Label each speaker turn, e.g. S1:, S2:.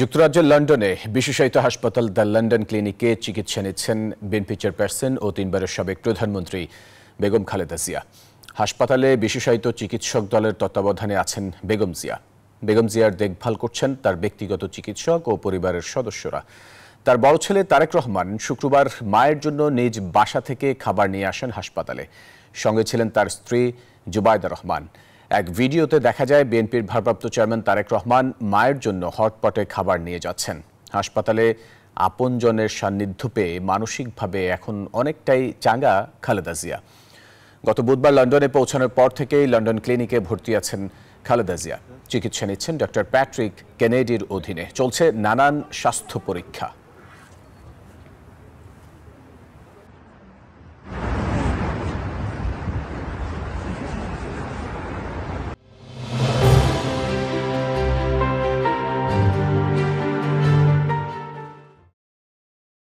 S1: যুক্তরাজ্যের লন্ডনে বিশেষায়িত হাসপাতাল দ্য লন্ডন ক্লিনিকে চিকিৎসা নিচ্ছেন বিএনপি চেয়ারপারসন ও 3 বারের সাবেক প্রধানমন্ত্রী বেগম খালেদা জিয়া। হাসপাতালে বিশেষায়িত চিকিৎসক দলের তত্ত্বাবধানে আছেন বেগম জিয়া। বেগম জিয়ার দেখভাল করছেন তার ব্যক্তিগত চিকিৎসক ও পরিবারের সদস্যরা। তার বড় ছেলে তারেক রহমান শুক্রবার মায়ের জন্য নিজ বাসা থেকে খাবার নিয়ে আসেন হাসপাতালে। সঙ্গে ছিলেন তার স্ত্রী জুবাইদা রহমান। এক ভিডিওতে দেখা যায় বিএনপির ভারপ্রাপ্ত চেয়ারম্যান তারেক রহমান মায়ের জন্য হটপটে খাবার নিয়ে যাচ্ছেন। হাসপাতালে আপনজনের সান্নিধ্য পেয়ে মানসিকভাবে এখন অনেকটাই চাঙ্গা খালেদা জিয়া। গত বুধবার লন্ডনে পৌঁছানোর পর থেকেই লন্ডন ক্লিনিকে ভর্তি আছেন খালেদা জিয়া। চিকিৎসা নিচ্ছেন ডক্টর প্যাট্রিক কেনেডির অধীনে। চলছে নানান স্বাস্থ্য পরীক্ষা।